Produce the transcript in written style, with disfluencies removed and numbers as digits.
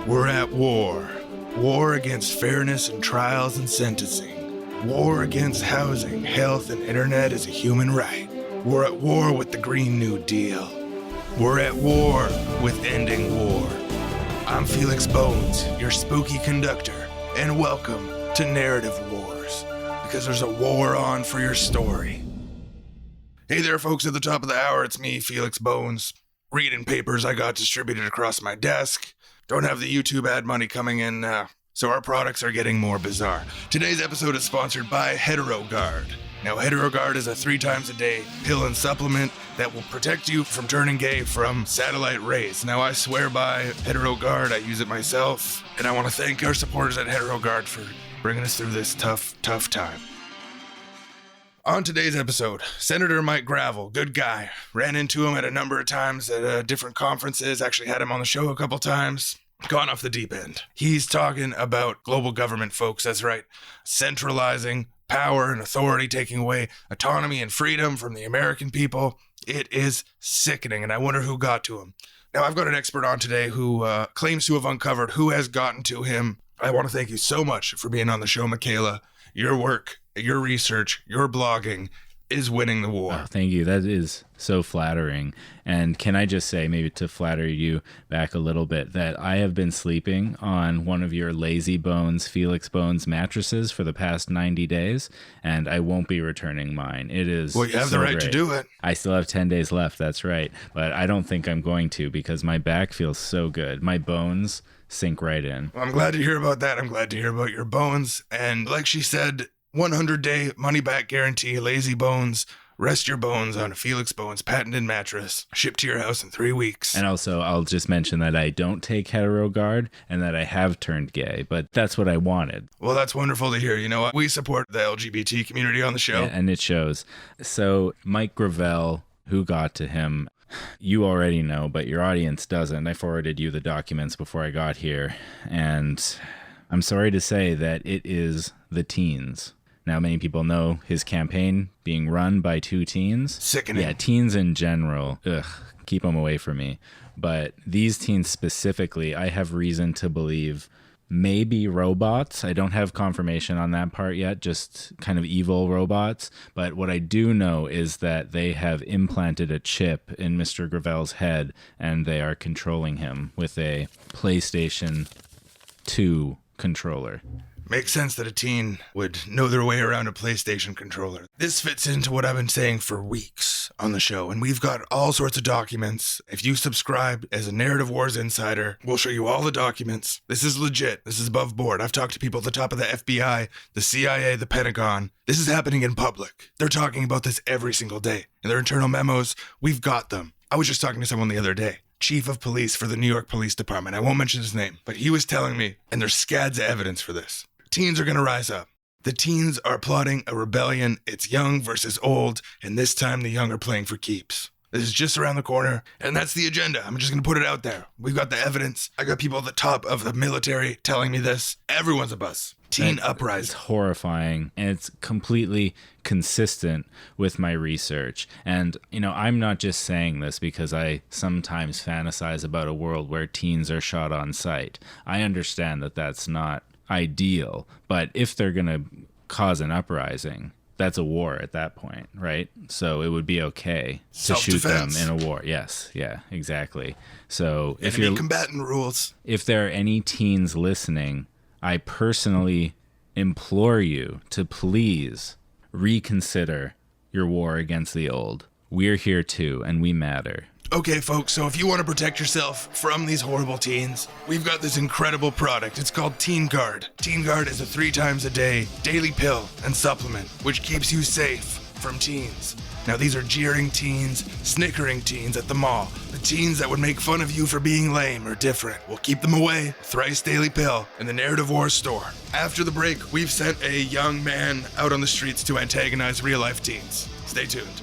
We're at war. War against fairness in trials and sentencing. War against housing, health, and internet as a human right. We're at war with the Green New Deal. We're at war with ending war. I'm Felix Bones, your spooky conductor, and welcome to Narrative Wars, because there's a war on for your story. Hey there, folks, at the top of the hour, it's me, Felix Bones, reading papers I got distributed across my desk. Don't have the YouTube ad money coming in, so our products are getting more bizarre. Today's episode is sponsored by HeteroGuard. Now, HeteroGuard is a 3 times a day pill and supplement that will protect you from turning gay from satellite rays. Now, I swear by HeteroGuard. I use it myself, and I want to thank our supporters at HeteroGuard for bringing us through this tough time. On today's episode, Senator Mike Gravel, good guy. Ran into him at a number of times at different conferences, actually had him on the show a couple times. Gone off the deep end. He's talking about global government, folks, that's right. Centralizing power and authority, taking away autonomy and freedom from the American people. It is sickening, and I wonder who got to him. Now, I've got an expert on today who claims to have uncovered who has gotten to him. I want to thank you so much for being on the show, Michaela. Your work, your research, your blogging is winning the war. Oh, thank you. That is so flattering. And can I just say, maybe to flatter you back a little bit, that I have been sleeping on one of your Lazy Bones, Felix Bones mattresses for the past 90 days, and I won't be returning mine. It is well, you have the right to do it. I still have 10 days left, that's right. But I don't think I'm going to, because my back feels so good. My bones sink right in. Well, I'm glad to hear about that. I'm glad to hear about your bones. And like she said, 100-day money-back guarantee, Lazy Bones. Rest your bones on a Felix Bones patented mattress, shipped to your house in 3 weeks. And also, I'll just mention that I don't take HeteroGuard and that I have turned gay, but that's what I wanted. Well, that's wonderful to hear. You know what? We support the LGBT community on the show. Yeah, and it shows. So, Mike Gravel, who got to him? You already know, but your audience doesn't. I forwarded you the documents before I got here, and I'm sorry to say that it is the teens. Now, many people know his campaign being run by 2 teens. Sickening. Yeah, teens in general. Ugh, keep them away from me. But these teens specifically, I have reason to believe maybe robots. I don't have confirmation on that part yet, just kind of evil robots. But what I do know is that they have implanted a chip in Mr. Gravel's head, and they are controlling him with a PlayStation 2 controller. Makes sense that a teen would know their way around a PlayStation controller. This fits into what I've been saying for weeks on the show, and we've got all sorts of documents. If you subscribe as a Narrative Wars insider, we'll show you all the documents. This is legit. This is above board. I've talked to people at the top of the FBI, the CIA, the Pentagon. This is happening in public. They're talking about this every single day. In their internal memos, we've got them. I was just talking to someone the other day. Chief of police for the New York Police Department. I won't mention his name, but he was telling me, and there's scads of evidence for this. Teens are going to rise up. The teens are plotting a rebellion. It's young versus old, and this time the young are playing for keeps. This is just around the corner, and that's the agenda. I'm just going to put it out there. We've got the evidence. I got people at the top of the military telling me this. Everyone's a bus. Teen uprising. It's horrifying, and it's completely consistent with my research. And, you know, I'm not just saying this because I sometimes fantasize about a world where teens are shot on sight. I understand that that's not ideal, but if they're going to cause an uprising, that's a war at that point, right? So it would be okay to shoot them in a war. Yes, yeah, exactly. So if you're combatant rules, if there are any teens listening, I personally implore you to please reconsider your war against the old. We're here too, and we matter. Okay, folks, so if you want to protect yourself from these horrible teens, we've got this incredible product. It's called Teen Guard. Teen Guard is a 3 times a day daily pill and supplement, which keeps you safe from teens. Now, these are jeering teens, snickering teens at the mall. The teens that would make fun of you for being lame or different. We'll keep them away. Thrice daily pill in the Narrative Wars store. After the break, we've sent a young man out on the streets to antagonize real-life teens. Stay tuned.